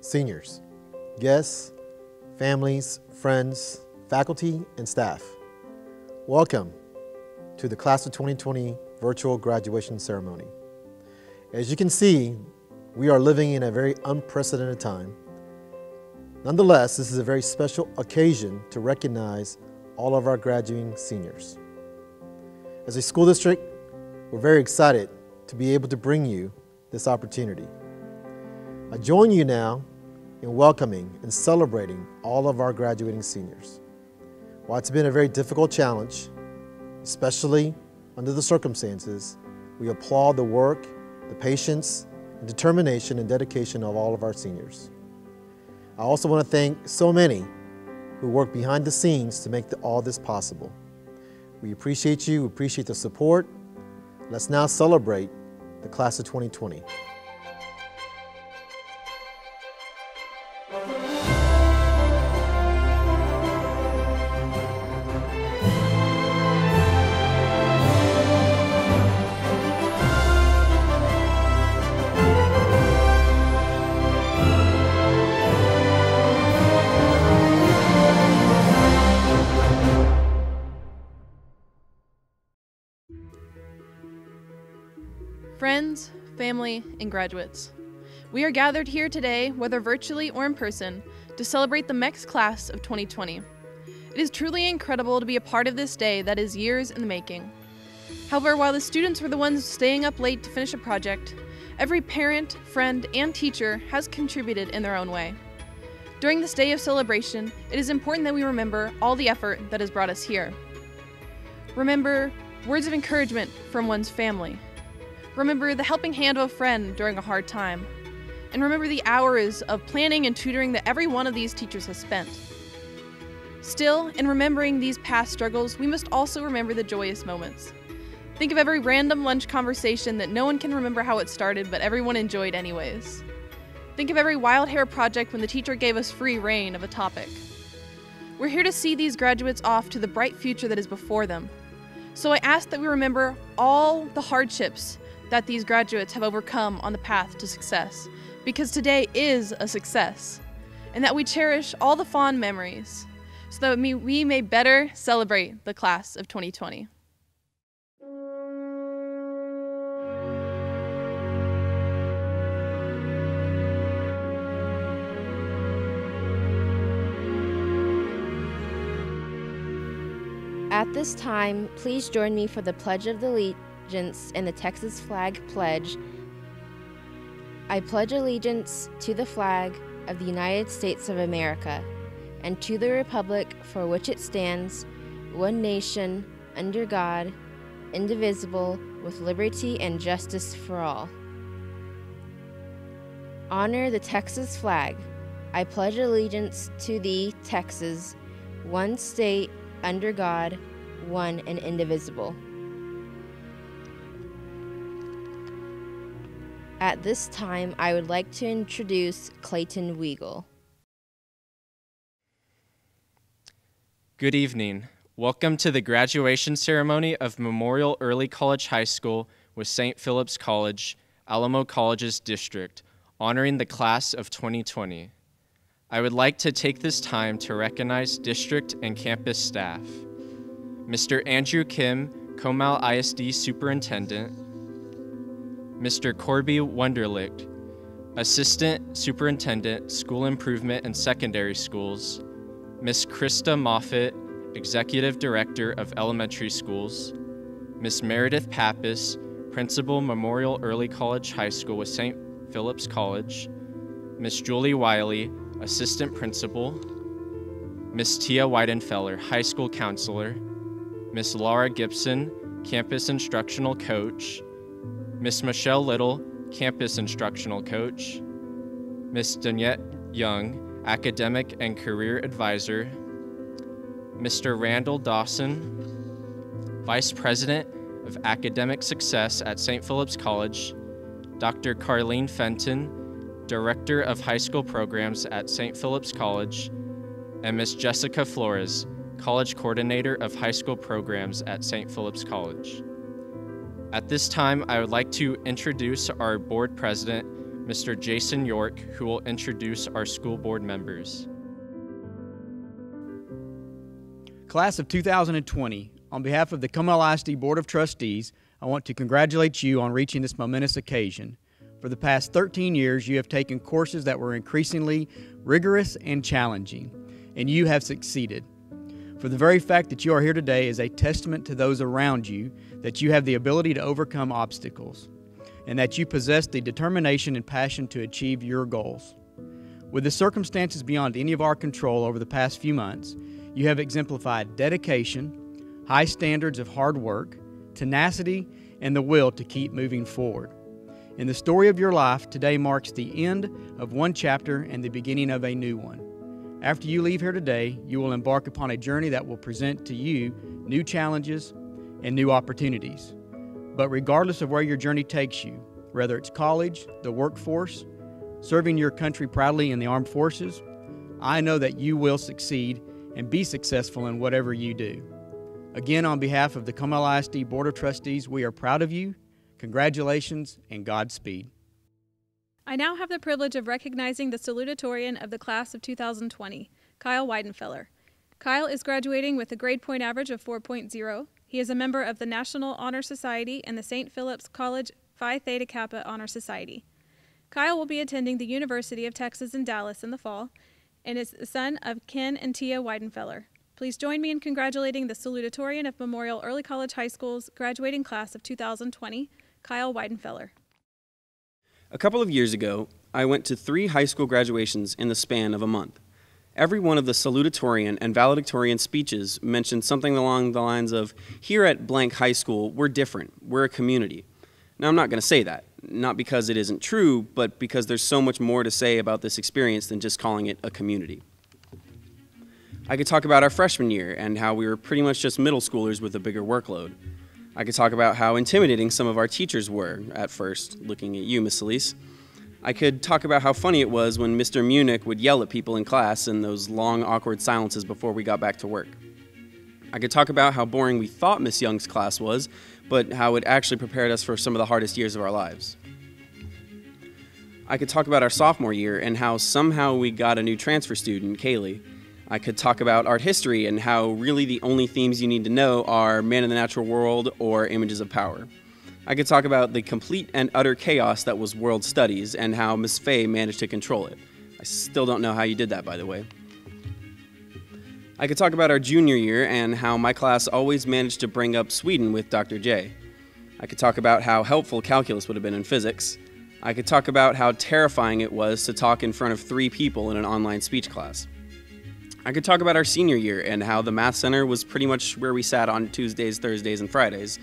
Seniors, guests, families, friends, faculty, and staff, welcome to the Class of 2020 virtual graduation ceremony. As you can see, we are living in a very unprecedented time. Nonetheless, this is a very special occasion to recognize all of our graduating seniors. As a school district, we're very excited to be able to bring you this opportunity. I join you now in welcoming and celebrating all of our graduating seniors. While it's been a very difficult challenge, especially under the circumstances, we applaud the work, the patience, and determination and dedication of all of our seniors. I also want to thank so many who work behind the scenes to make all this possible. We appreciate you, we appreciate the support. Let's now celebrate the Class of 2020. Friends, family, and graduates, we are gathered here today, whether virtually or in person, to celebrate the next class of 2020. It is truly incredible to be a part of this day that is years in the making. However, while the students were the ones staying up late to finish a project, every parent, friend, and teacher has contributed in their own way. During this day of celebration, it is important that we remember all the effort that has brought us here. Remember words of encouragement from one's family. Remember the helping hand of a friend during a hard time. And remember the hours of planning and tutoring that every one of these teachers has spent. Still, in remembering these past struggles, we must also remember the joyous moments. Think of every random lunch conversation that no one can remember how it started, but everyone enjoyed anyways. Think of every wild hair project when the teacher gave us free reign of a topic. We're here to see these graduates off to the bright future that is before them. So I ask that we remember all the hardships that these graduates have overcome on the path to success, because today is a success, and that we cherish all the fond memories so that we may better celebrate the Class of 2020. At this time, please join me for the Pledge of Allegiance and the Texas Flag Pledge. I pledge allegiance to the flag of the United States of America and to the republic for which it stands, one nation, under God, indivisible, with liberty and justice for all. Honor the Texas flag. I pledge allegiance to thee, Texas, one state, under God, one and indivisible. At this time, I would like to introduce Clayton Weigel. Good evening. Welcome to the graduation ceremony of Memorial Early College High School with St. Philip's College, Alamo College's district, honoring the Class of 2020. I would like to take this time to recognize district and campus staff. Mr. Andrew Kim, Comal ISD Superintendent, Mr. Corby Wunderlich, Assistant Superintendent, School Improvement and Secondary Schools, Ms. Krista Moffitt, Executive Director of Elementary Schools, Ms. Meredith Pappas, Principal, Memorial Early College High School with St. Philip's College, Ms. Julie Wiley, Assistant Principal, Ms. Tia Weidenfeller, High School Counselor, Ms. Laura Gibson, Campus Instructional Coach, Ms. Michelle Little, Campus Instructional Coach, Ms. Danette Young, Academic and Career Advisor, Mr. Randall Dawson, Vice President of Academic Success at St. Philip's College, Dr. Carlene Fenton, Director of High School Programs at St. Philip's College, and Ms. Jessica Flores, College Coordinator of High School Programs at St. Philip's College. At this time, I would like to introduce our Board President, Mr. Jason York, who will introduce our school board members. Class of 2020, on behalf of the Comal ISD Board of Trustees, I want to congratulate you on reaching this momentous occasion. For the past 13 years, you have taken courses that were increasingly rigorous and challenging, and you have succeeded. For the very fact that you are here today is a testament to those around you that you have the ability to overcome obstacles, and that you possess the determination and passion to achieve your goals. With the circumstances beyond any of our control over the past few months, you have exemplified dedication, high standards of hard work, tenacity, and the will to keep moving forward. In the story of your life, today marks the end of one chapter and the beginning of a new one. After you leave here today, you will embark upon a journey that will present to you new challenges and new opportunities. But regardless of where your journey takes you, whether it's college, the workforce, serving your country proudly in the armed forces, I know that you will succeed and be successful in whatever you do. Again, on behalf of the Comal ISD Board of Trustees, we are proud of you. Congratulations and Godspeed. I now have the privilege of recognizing the salutatorian of the class of 2020, Kyle Weidenfeller. Kyle is graduating with a grade point average of 4.0. He is a member of the National Honor Society and the St. Philip's College Phi Theta Kappa Honor Society. Kyle will be attending the University of Texas in Dallas in the fall and is the son of Ken and Tia Weidenfeller. Please join me in congratulating the salutatorian of Memorial Early College High School's graduating class of 2020, Kyle Weidenfeller. A couple of years ago, I went to 3 high school graduations in the span of a month. Every one of the salutatorian and valedictorian speeches mentioned something along the lines of, "Here at blank high school, we're different, we're a community." Now, I'm not going to say that, not because it isn't true, but because there's so much more to say about this experience than just calling it a community. I could talk about our freshman year and how we were pretty much just middle schoolers with a bigger workload. I could talk about how intimidating some of our teachers were at first, looking at you, Miss Elise. I could talk about how funny it was when Mr. Munich would yell at people in class and those long, awkward silences before we got back to work. I could talk about how boring we thought Miss Young's class was, but how it actually prepared us for some of the hardest years of our lives. I could talk about our sophomore year and how somehow we got a new transfer student, Kaylee. I could talk about art history and how really the only themes you need to know are man in the natural world or images of power. I could talk about the complete and utter chaos that was world studies and how Miss Faye managed to control it. I still don't know how you did that, by the way. I could talk about our junior year and how my class always managed to bring up Sweden with Dr. J. I could talk about how helpful calculus would have been in physics. I could talk about how terrifying it was to talk in front of 3 people in an online speech class. I could talk about our senior year and how the math center was pretty much where we sat on Tuesdays, Thursdays, and Fridays.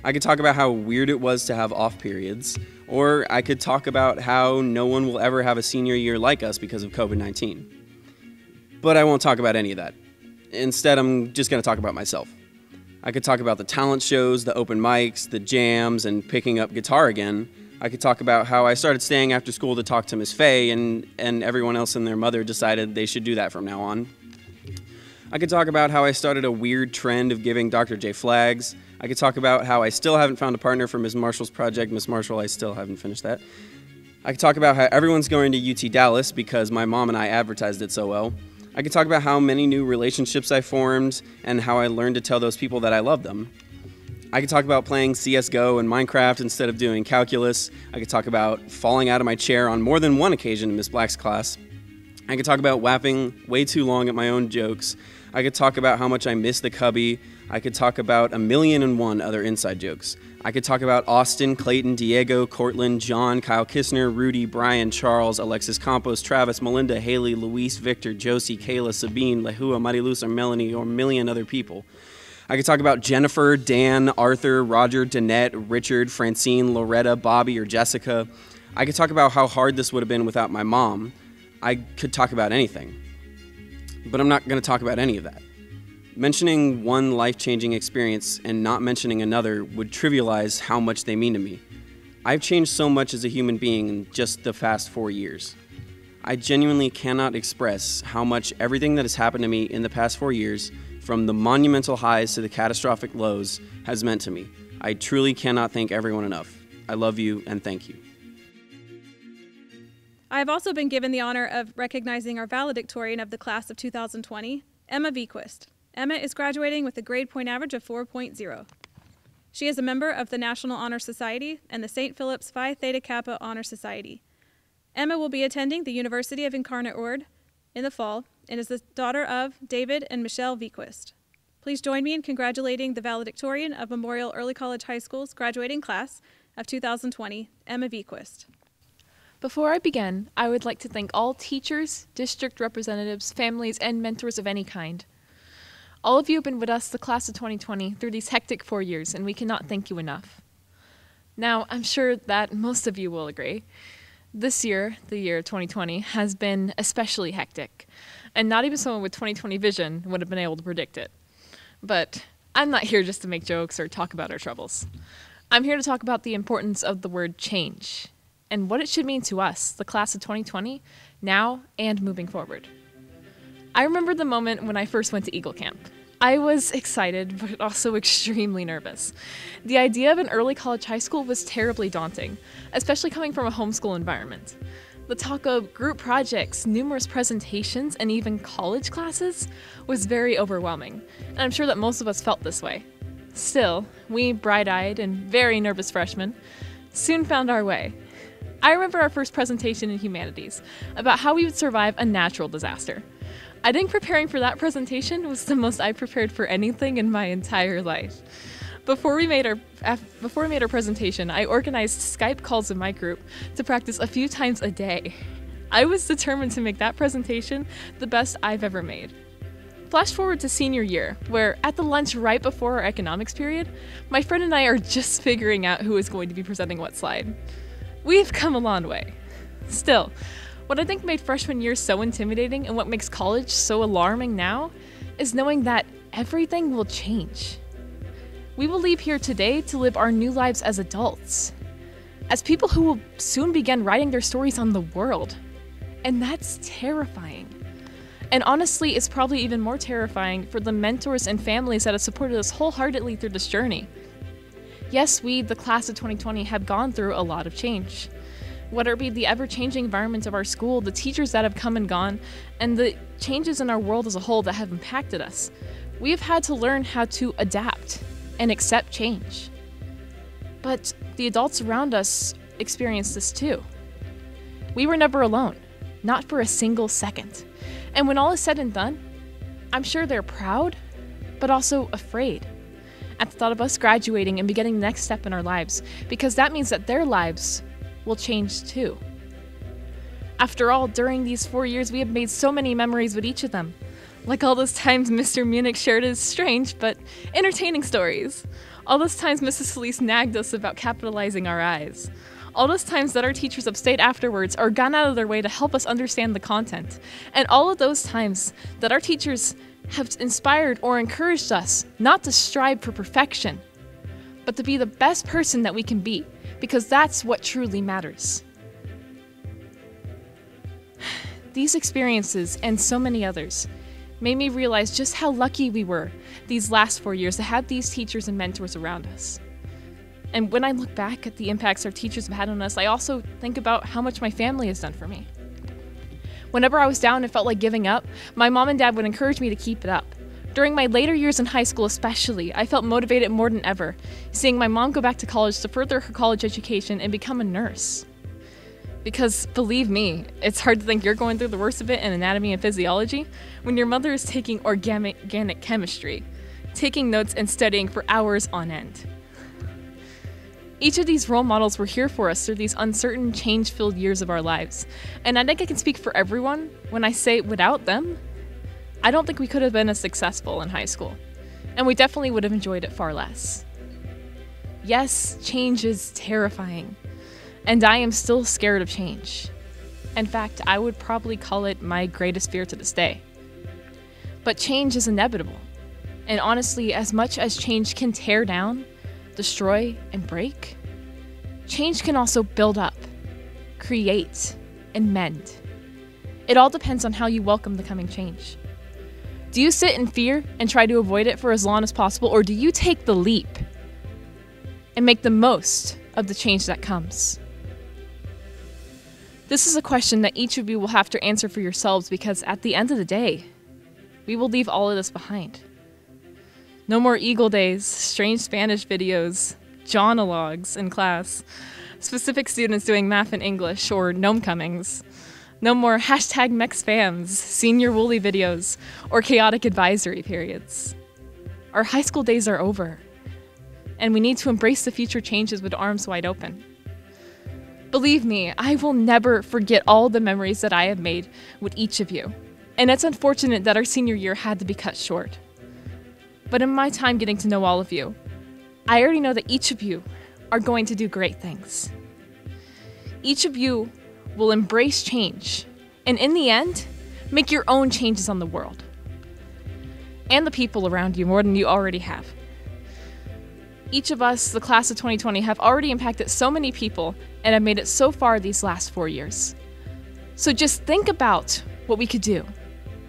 I could talk about how weird it was to have off periods, or I could talk about how no one will ever have a senior year like us because of COVID-19. But I won't talk about any of that. Instead, I'm just going to talk about myself. I could talk about the talent shows, the open mics, the jams, and picking up guitar again. I could talk about how I started staying after school to talk to Miss Faye, and everyone else and their mother decided they should do that from now on. I could talk about how I started a weird trend of giving Dr. J flags. I could talk about how I still haven't found a partner for Ms. Marshall's project. Ms. Marshall, I still haven't finished that. I could talk about how everyone's going to UT Dallas because my mom and I advertised it so well. I could talk about how many new relationships I formed and how I learned to tell those people that I love them. I could talk about playing CSGO and Minecraft instead of doing calculus. I could talk about falling out of my chair on more than one occasion in Miss Black's class. I could talk about laughing way too long at my own jokes. I could talk about how much I miss the cubby. I could talk about 1,000,001 other inside jokes. I could talk about Austin, Clayton, Diego, Cortland, John, Kyle Kistner, Rudy, Brian, Charles, Alexis Campos, Travis, Melinda, Haley, Luis, Victor, Josie, Kayla, Sabine, Lehua, Mariluz, or Melanie, or a million other people. I could talk about Jennifer, Dan, Arthur, Roger, Danette, Richard, Francine, Loretta, Bobby, or Jessica. I could talk about how hard this would have been without my mom. I could talk about anything. But I'm not going to talk about any of that. Mentioning one life-changing experience and not mentioning another would trivialize how much they mean to me. I've changed so much as a human being in just the past 4 years. I genuinely cannot express how much everything that has happened to me in the past 4 years, from the monumental highs to the catastrophic lows, has meant to me. I truly cannot thank everyone enough. I love you and thank you. I have also been given the honor of recognizing our valedictorian of the class of 2020, Emma Vequist. Emma is graduating with a grade point average of 4.0. She is a member of the National Honor Society and the St. Philip's Phi Theta Kappa Honor Society. Emma will be attending the University of Incarnate Word in the fall and is the daughter of David and Michelle Vequist. Please join me in congratulating the valedictorian of Memorial Early College High School's graduating class of 2020, Emma Vequist. Before I begin, I would like to thank all teachers, district representatives, families, and mentors of any kind. All of you have been with us, the class of 2020, through these hectic 4 years, and we cannot thank you enough. Now, I'm sure that most of you will agree. This year, the year 2020, has been especially hectic, and not even someone with 2020 vision would have been able to predict it. But I'm not here just to make jokes or talk about our troubles. I'm here to talk about the importance of the word change, and what it should mean to us, the class of 2020, now and moving forward. I remember the moment when I first went to Eagle Camp. I was excited, but also extremely nervous. The idea of an early college high school was terribly daunting, especially coming from a homeschool environment. The talk of group projects, numerous presentations, and even college classes was very overwhelming, and I'm sure that most of us felt this way. Still, we bright-eyed and very nervous freshmen soon found our way. I remember our first presentation in humanities about how we would survive a natural disaster. I think preparing for that presentation was the most I prepared for anything in my entire life. Before we made our presentation, I organized Skype calls in my group to practice a few times a day. I was determined to make that presentation the best I've ever made. Flash forward to senior year, where at the lunch right before our economics period, my friend and I are just figuring out who is going to be presenting what slide. We've come a long way. Still, what I think made freshman year so intimidating and what makes college so alarming now is knowing that everything will change. We will leave here today to live our new lives as adults, as people who will soon begin writing their stories on the world. And that's terrifying. And honestly, it's probably even more terrifying for the mentors and families that have supported us wholeheartedly through this journey. Yes, we, the class of 2020, have gone through a lot of change. Whether it be the ever-changing environment of our school, the teachers that have come and gone, and the changes in our world as a whole that have impacted us, we have had to learn how to adapt and accept change. But the adults around us experienced this too. We were never alone, not for a single second. And when all is said and done, I'm sure they're proud, but also afraid at the thought of us graduating and beginning the next step in our lives, because that means that their lives will change too. After all, during these 4 years, we have made so many memories with each of them. Like all those times Mr. Munich shared his strange but entertaining stories. All those times Mrs. Solis nagged us about capitalizing our eyes. All those times that our teachers have stayed afterwards or gone out of their way to help us understand the content. And all of those times that our teachers have inspired or encouraged us not to strive for perfection, but to be the best person that we can be, because that's what truly matters. These experiences, and so many others, made me realize just how lucky we were these last 4 years to have these teachers and mentors around us. And when I look back at the impacts our teachers have had on us, I also think about how much my family has done for me. Whenever I was down and felt like giving up, my mom and dad would encourage me to keep it up. During my later years in high school especially, I felt motivated more than ever, seeing my mom go back to college to further her college education and become a nurse. Because, believe me, it's hard to think you're going through the worst of it in anatomy and physiology when your mother is taking organic chemistry, taking notes and studying for hours on end. Each of these role models were here for us through these uncertain, change-filled years of our lives. And I think I can speak for everyone when I say without them, I don't think we could have been as successful in high school. And we definitely would have enjoyed it far less. Yes, change is terrifying. And I am still scared of change. In fact, I would probably call it my greatest fear to this day. But change is inevitable. And honestly, as much as change can tear down, destroy, and break, change can also build up, create, and mend. It all depends on how you welcome the coming change. Do you sit in fear and try to avoid it for as long as possible, or do you take the leap and make the most of the change that comes? This is a question that each of you will have to answer for yourselves, because at the end of the day, we will leave all of this behind. No more Eagle Days, strange Spanish videos, Johnologues in class, specific students doing math and English, or Nomecomings. No more #MexFams, senior woolly videos, or chaotic advisory periods. Our high school days are over, and we need to embrace the future changes with arms wide open. Believe me, I will never forget all the memories that I have made with each of you, and it's unfortunate that our senior year had to be cut short. But in my time getting to know all of you, I already know that each of you are going to do great things. Each of you will embrace change, and in the end, make your own changes on the world and the people around you more than you already have. Each of us, the class of 2020, have already impacted so many people and have made it so far these last 4 years. So just think about what we could do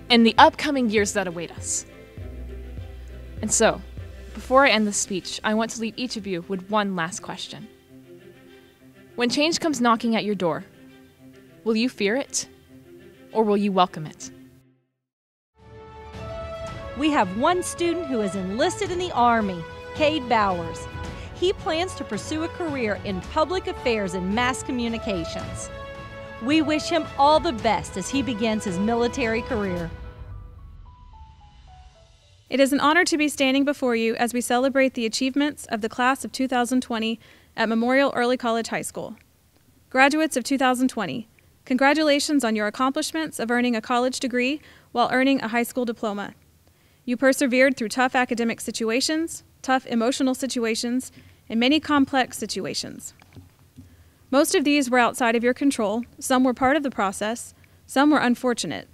in the upcoming years that await us. And so, before I end this speech, I want to leave each of you with one last question. When change comes knocking at your door, will you fear it, or will you welcome it? We have one student who is enlisted in the Army, Cade Bowers. He plans to pursue a career in public affairs and mass communications. We wish him all the best as he begins his military career. It is an honor to be standing before you as we celebrate the achievements of the class of 2020 at Memorial Early College High School. Graduates of 2020, congratulations on your accomplishments of earning a college degree while earning a high school diploma. You persevered through tough academic situations, tough emotional situations, and many complex situations. Most of these were outside of your control, some were part of the process, some were unfortunate.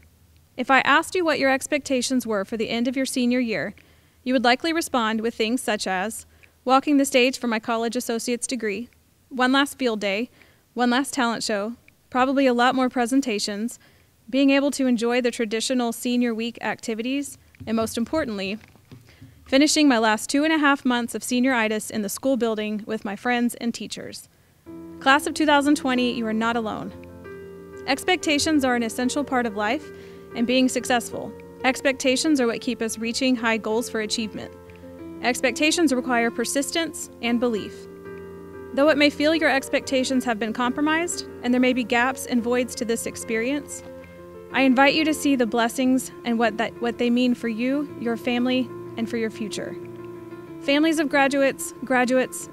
If I asked you what your expectations were for the end of your senior year, you would likely respond with things such as walking the stage for my college associate's degree, one last field day, one last talent show, probably a lot more presentations, being able to enjoy the traditional senior week activities, and most importantly, finishing my last 2.5 months of senioritis in the school building with my friends and teachers. Class of 2020, you are not alone. Expectations are an essential part of life and being successful. Expectations are what keep us reaching high goals for achievement. Expectations require persistence and belief. Though it may feel your expectations have been compromised and there may be gaps and voids to this experience, I invite you to see the blessings and what they mean for you, your family, and for your future. Families of graduates,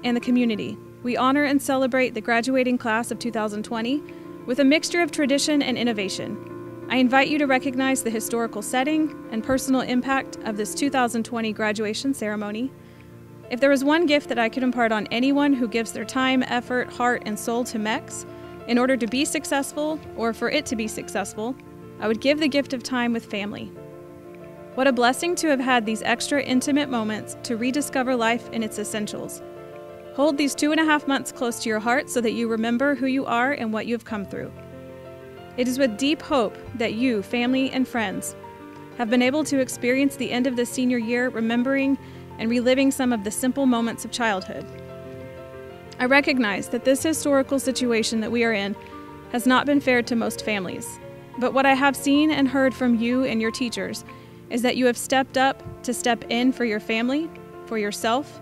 and the community, we honor and celebrate the graduating class of 2020 with a mixture of tradition and innovation. I invite you to recognize the historical setting and personal impact of this 2020 graduation ceremony. If there is one gift that I could impart on anyone who gives their time, effort, heart, and soul to MEX in order to be successful or for it to be successful, I would give the gift of time with family. What a blessing to have had these extra intimate moments to rediscover life in its essentials. Hold these 2.5 months close to your heart so that you remember who you are and what you have come through. It is with deep hope that you, family, and friends have been able to experience the end of this senior year remembering and reliving some of the simple moments of childhood. I recognize that this historical situation that we are in has not been fair to most families, but what I have seen and heard from you and your teachers is that you have stepped up to step in for your family, for yourself,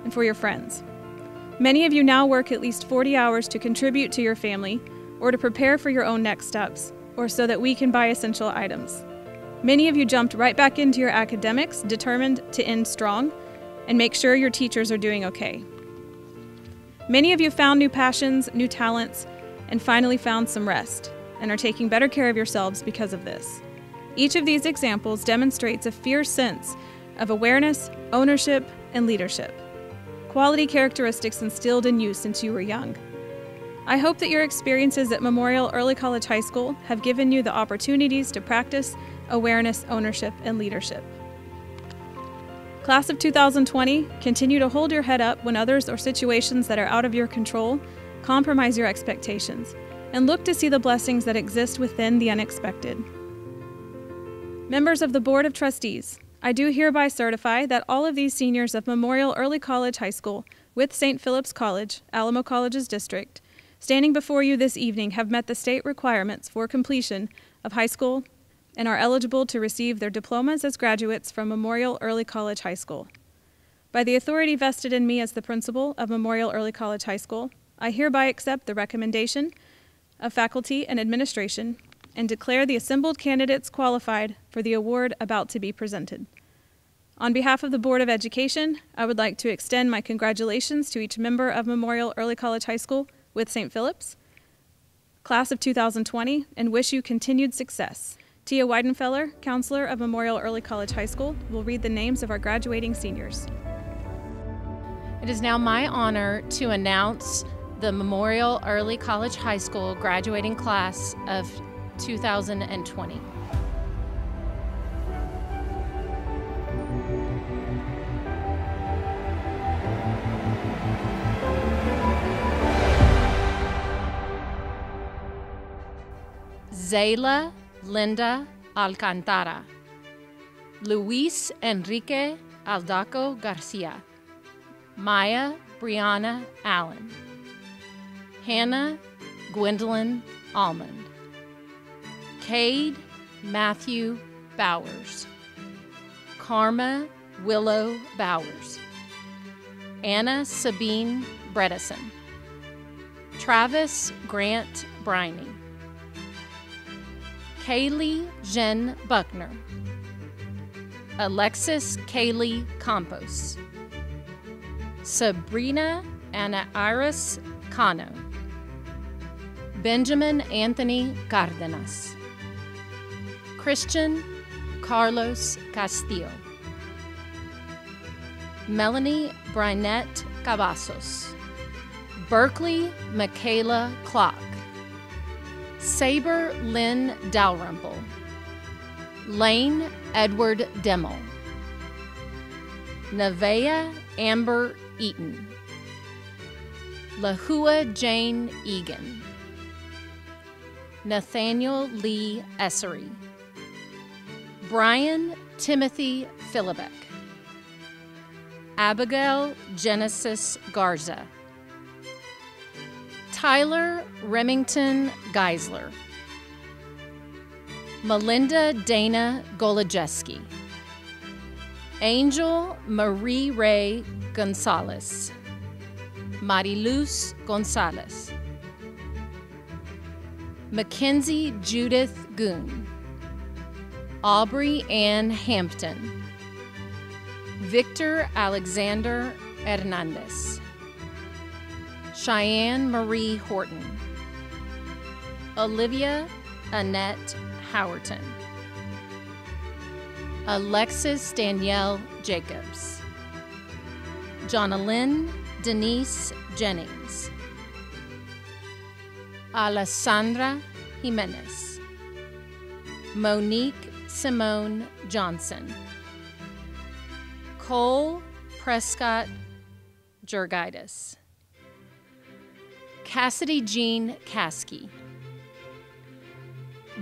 and for your friends. Many of you now work at least 40 hours to contribute to your family or to prepare for your own next steps, or so that we can buy essential items. Many of you jumped right back into your academics, determined to end strong and make sure your teachers are doing okay. Many of you found new passions, new talents, and finally found some rest, and are taking better care of yourselves because of this. Each of these examples demonstrates a fierce sense of awareness, ownership, and leadership, quality characteristics instilled in you since you were young. I hope that your experiences at Memorial Early College High School have given you the opportunities to practice awareness, ownership, and leadership. Class of 2020, continue to hold your head up when others or situations that are out of your control compromise your expectations, and look to see the blessings that exist within the unexpected. Members of the Board of Trustees, I do hereby certify that all of these seniors of Memorial Early College High School with St. Philip's College, Alamo College's district, standing before you this evening have met the state requirements for completion of high school and are eligible to receive their diplomas as graduates from Memorial Early College High School. By the authority vested in me as the principal of Memorial Early College High School, I hereby accept the recommendation of faculty and administration and declare the assembled candidates qualified for the award about to be presented. On behalf of the Board of Education, I would like to extend my congratulations to each member of Memorial Early College High School with St. Philip's, class of 2020, and wish you continued success. Tia Weidenfeller, counselor of Memorial Early College High School, will read the names of our graduating seniors. It is now my honor to announce the Memorial Early College High School graduating class of 2020. Zayla Linda Alcantara, Luis Enrique Aldaco Garcia, Maya Brianna Allen, Hannah Gwendolyn Almond, Cade Matthew Bowers, Karma Willow Bowers, Anna Sabine Bredesen, Travis Grant Briney, Kaylee Jen Buckner, Alexis Kaylee Campos, Sabrina Anna Iris Cano, Benjamin Anthony Cardenas, Christian Carlos Castillo, Melanie Brinette Cavazos, Berkeley Michaela Clock, Saber Lynn Dalrymple, Lane Edward Demmel, Nevaeh Amber Eaton, Lahua Jane Egan, Nathaniel Lee Essery, Brian Timothy Philibek, Abigail Genesis Garza, Tyler Remington Geisler, Melinda Dana Golojeski, Angel Marie Ray Gonzalez, Mariluz Gonzalez, Mackenzie Judith Goon, Aubrey Ann Hampton, Victor Alexander Hernandez, Cheyenne Marie Horton, Olivia Annette Howerton, Alexis Danielle Jacobs, Jonalyn Denise Jennings, Alessandra Jimenez, Monique Simone Johnson, Cole Prescott Jurgitis, Cassidy Jean Caskey,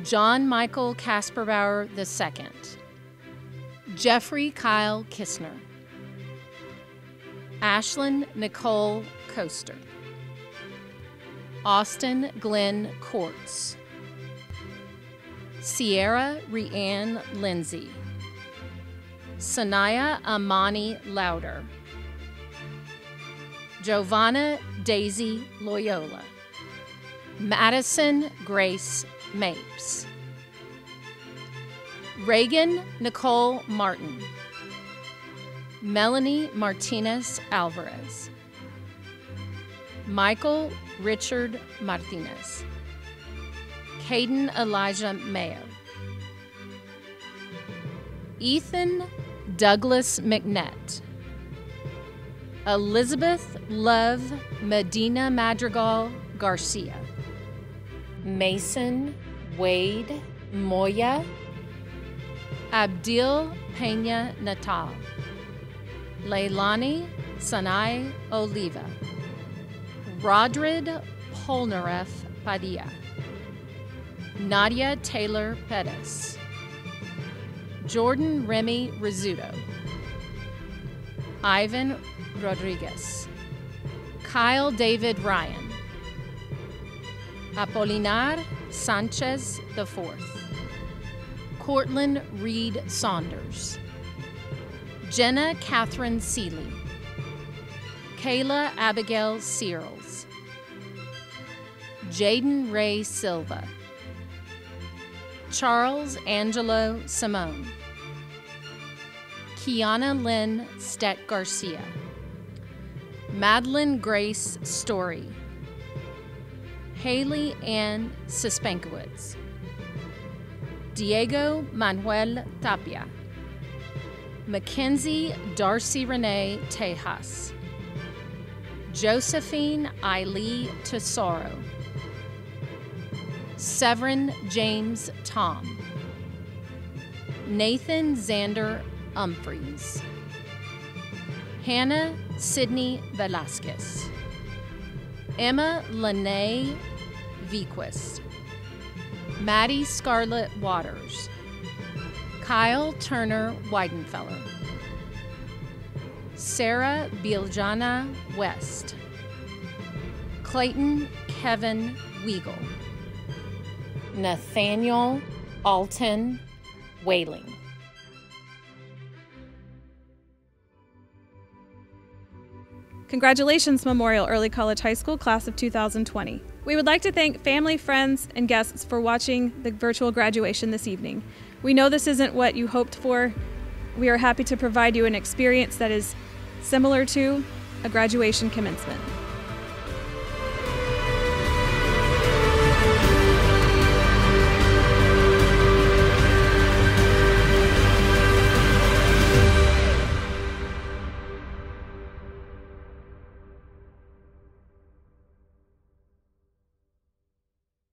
John Michael Kasperbauer II, Jeffrey Kyle Kistner, Ashlyn Nicole Coaster, Austin Glenn Courts, Sierra Rianne Lindsay, Sanaya Amani Lauder, Giovanna Daisy Loyola, Madison Grace Mapes, Reagan Nicole Martin, Melanie Martinez Alvarez, Michael Richard Martinez, Caden Elijah Mayo, Ethan Douglas McNett, Elizabeth Love Medina Madrigal Garcia, Mason Wade Moya, Abdil Pena Natal, Leilani Sanai Oliva, Rodrid Polnareff Padilla, Nadia Taylor Pettis, Jordan Remy Rizzuto, Ivan Rodriguez, Kyle David Ryan, Apolinar Sanchez IV, Cortland Reed Saunders, Jenna Catherine Seeley, Kayla Abigail Searles, Jaden Ray Silva, Charles Angelo Simone, Kiana Lynn Steck Garcia, Madeline Grace Story, Haley Ann Suspankowitz, Diego Manuel Tapia, Mackenzie Darcy Renee Tejas, Josephine Eileen Tesoro, Severin James Tom, Nathan Xander Humphreys, Hannah Sydney Velasquez, Emma Lene Vequist, Maddie Scarlett Waters, Kyle Turner Weidenfeller, Sarah Biljana West, Clayton Kevin Weigel, Nathaniel Alton Whaling. Congratulations, Memorial Early College High School Class of 2020. We would like to thank family, friends, and guests for watching the virtual graduation this evening. We know this isn't what you hoped for. We are happy to provide you an experience that is similar to a graduation commencement.